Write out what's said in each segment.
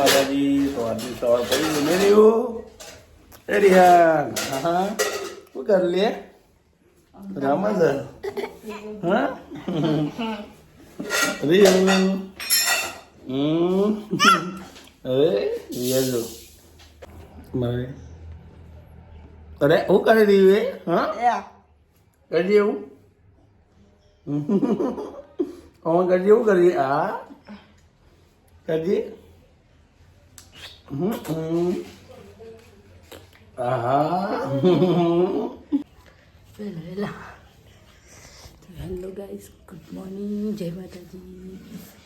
માતાજી. તો આજે સવાર પડી જમે રહ્યું એ રિયાન. હા શું કર લે રામા સર હા રિયલ હવે રિયલ જો મારે અરે હું કરી રહ્યું એ હા કરજે એવું કોણ કરજે એવું કરીએ હા કરજે હેલો ગાઈસ, ગુડ મોર્નિંગ, જય માતાજી.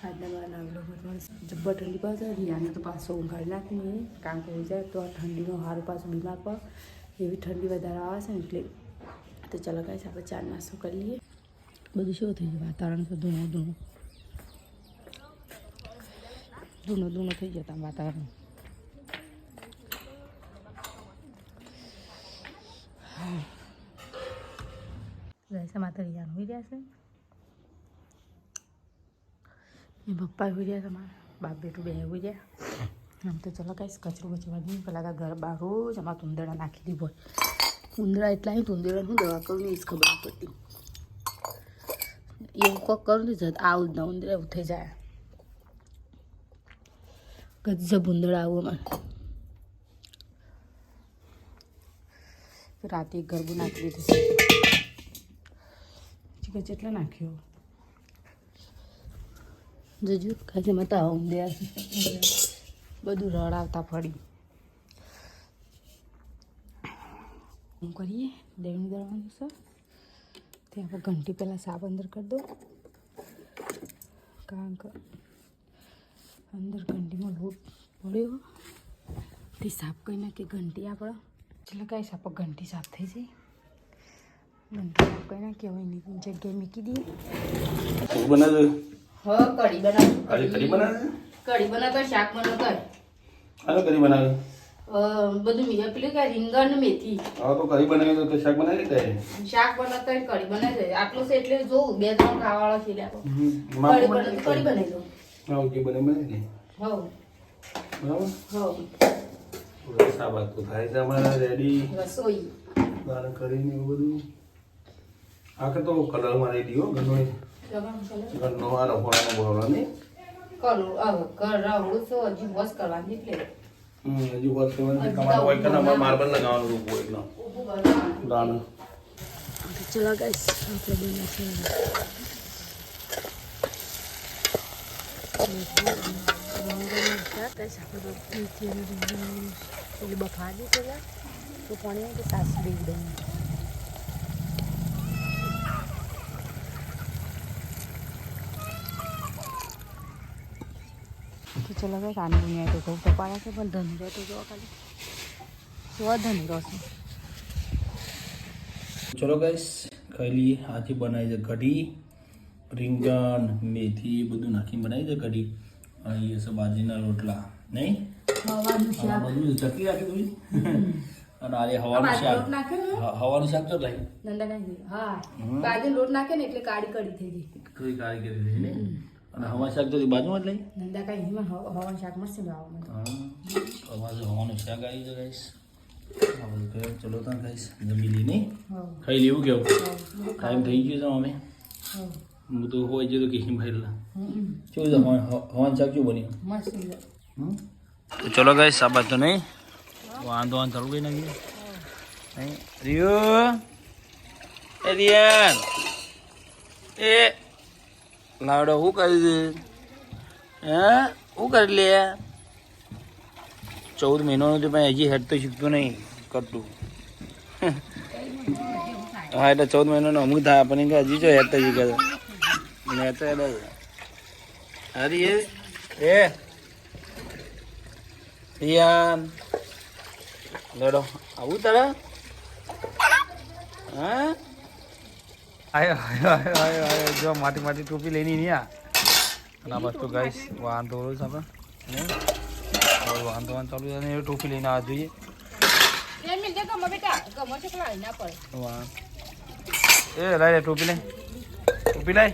આજના મારા વ્લોગમાં જબ્બર ઠંડી પાસે રિયાને તો પાછો ઊંઘાડી નાખીને કામ કરી જાય તો આ ઠંડીનો હારો પાછો બીમાર પર એવી ઠંડી વધારે આવે છે ને એટલે તો ચાલો ગાઈસ આપણે ચા નાસ્તો કરી લઈએ. બધું શું થઈ ગયું વાતાવરણ તો ધૂનો થઈ જતા વાતાવરણ. જૈસે માતા રિયાન હોઈ રહ્યા છે, એ પપ્પા હોઈ રહ્યા છે, મારા બાપ બેટું બે હોઈ રહ્યા. આમ તો ચલો કાંઈ કચરો બચવા પેલા ઘર બહાર રોજ અમારા ઉંદરડા નાખી દીધી હોય. ઉંદરા એટલા અહીં ઉંદરડાનું દવા કરું ને એ જ ખબર પડતી. એવું કોક કરું ને જત આવું જ ના ઉંદરા એવું થઈ જાય. ગજબ ઉંદરડા આવું અમારે. રાતે ગરબું નાખી દીધું. જેટલા નાખ્યો જજુ ખાલી મતા ઊંધ્યા બધું રડાવતા ફરી. હું કરીએ દેવની દરવાનું છે તે આપણે ઘંટી પહેલાં સાપ અંદર કરી દો, કારણ કે અંદર ઘંટીમાં લોટ પડ્યો તે સાફ કરી નાખીએ. ઘંટી આપણે એટલે કાંઈ સાપ ઘંટી સાફ થઈ જાય. ઘંટી સાફ કરી નાખીએ. હવે એની જગ્યાએ મૂકી દઈએ. બનાવે હા કઢી બનાવ. કઢી બનાવે કઢી બનાવતો શાક બનાવતો હાલો કઢી બનાવે બધું મીઠા પેલું કે રીંગણ ને મેથી. હા તો કઢી બનાવી તો શાક બનાવી દે. શાક બનાવતો કઢી બનાવી દે. આટલું છે એટલે જોઉં 2-3 ખાવાવાળા છે એટલે કઢી બનાવી દઉં. હા ઓકે બનાવી દે. હા બરાબર. હા સાબાત તો થાય છે અમારે રેડી રસોઈ બહાર કરીને એવું બધું. આખે તો કલર મારી દીધો ઘરનો ઘરનો આ રફોડાનો બોલવાનો નહીં કરું ઘર રાવડું તો હજી વોશ કરવાની એટલે હજુ વાત કરવાની તમારે હોય કે અમારે માર્બલ લગાવવાનું રૂપ હોય એકદમ દાણા. ચલો ગાઈસ આપણે બનાવીએ બફાડી છે તો પાણી કે સાસ બેગ દઉં. તો ચલો ગાઈસ આને અહીંયા તો ઘઉં કપાયા છે પણ ધનરો તો જો ખાલી ધનરો છે. ચલો ગાઈસ ખાઈ લઈએ. આજે બનાવી છે કઢી, રીંગણ મેથી બધું નાખીને બનાવી છે કઢી. અને એ છે બાજરીના રોટલા નહીં બધું ચકી રાખી દઉં. અને આજે હવાનું શાક હવાનું શાક તો લાવી હા બાજરી લોટ નાખે ને એટલે કાળી કઢી થઈ જાય. કઈ કાળી કરી દઈ ને. અને હવા શાક તો બાજુમાં જ લઈ નંદા કાંઈ હવાનું શાક મસ્ત લાવવા. હા હવાનું શાક આવી છે ગાઈસ. ચલો ત્યાં ગાઈસ જમી લઈ નહીં ખાઈ લેવું કેવું ટાઈમ થઈ ગયો છે અમે. હું તો હોય છે તો કેમ ખાઈ કેવું છે હવાનું શાક કેવું બન્યું મસ્ત. ચલો ગાઈસ આ બાજુ નહીં વાંધો ચાલુ કઈ નાખીએ નહીં. રિયો એ રિયાન એ લાવડો શું કરી દે હે શું કરી લે 14 મહિનાનું તો પણ હજી હેડ તો શીખતું નહીં કરતું. હા એટલે 14 મહિનાનો અમુક થાય પણ હજી જો હેડ તો શીખે મેં તો હેડ હરી એ રિયાન લેડો આવું તારા હા આયો જો માટી ટોપી લઈને નહીં અને બસ તો ગાઈસ વાંધો છે આપણે વાંધો ચાલુ છે ને ટોપી લઈને આવવા જોઈએ. એ લાય ટોપી લાય ટોપી લાય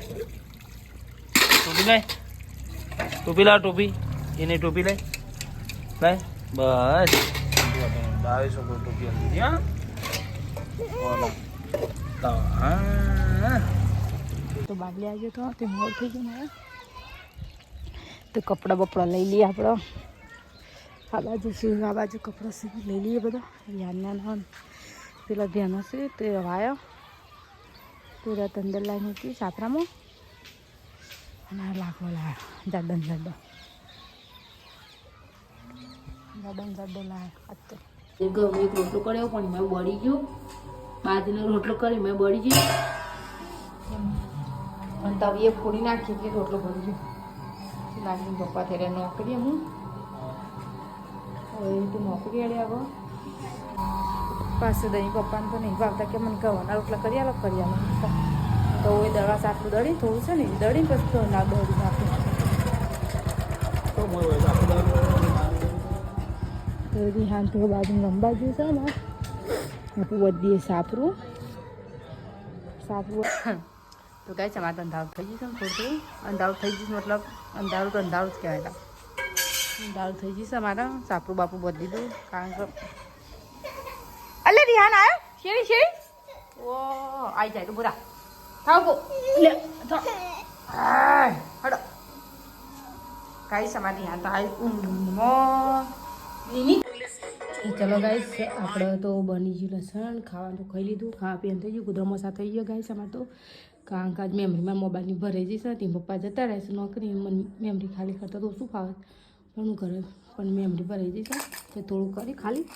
ટોપી લાય ટોપી લાય એને ટોપી લાય નહીં બસ 2200 રૂપિયા બોલો તો બાટલી આવી તો તે મોડ થઈ ગયું મારે તો કપડાં બપડા લઈ લઈએ આપણે આ બાજુ કપડાં સીવી લઈ લઈએ બધા યારના પેલા ધ્યાન હશે તે વાયો પૂરા અંદર લાવી મૂકી સાપરામાં અને આ લાકડો લાવ્યો જાડો લાવ્યો આજ તો એક રોટલો કર્યો પણ મેં બળી ગયો બાજરીનો રોટલો કરી મેં બળી ગયો અને તવીએ ફોડી નાખી એટલે રોટલો બળી ગયો નાખીને પપ્પા ત્યારે નોકરી હું હવે તો નોકરી અડે આવો પાસે દહીં પપ્પાને તો નહીં ભાવતા કે મને ઘઉંના રોટલા કરી આલો તો એ દવા સાટલું દળી થોડું છે ને દળી પછી તો ના દળી નાખું તો બધી હાન તો બાજુ લંબા જ્યું છે ને આપણું બધીએ સાપરું તો કહે છે મારે અંધારું થઈ જશે ને થોડું અંધારું થઈ જશે મતલબ અંધારું તો અંધારું જ કહેવાય અંધારું થઈ જશે મારે સાપરું બાપુ બધી દીધું કારણ કે અલે રિહાન આવ્યો શેરી ઓ આવી જાય તો બુરા થાવ ગો લે હડો કાંઈ સમાધિ રિહાન તો આવી ઊંઘમાં ચલો ગાઈસ આપણે તો બની ગયું લસણ ખાવાનું તો ખાઈ લીધું ખાવા પીવાનું થઈ ગયું ગુદરો મસા થઈ ગયો ગાઈસ અમારે તો કારણ કે આજ મેમરીમાં મોબાઈલની ભરાઈ જઈશ હતી પપ્પા જતા રહેશે નોકરી મેમરી ખાલી કરતા તો શું ફાવે પણ હું કરે પણ મેમરી ભરાઈ જઈશ તો થોડું કરી ખાલી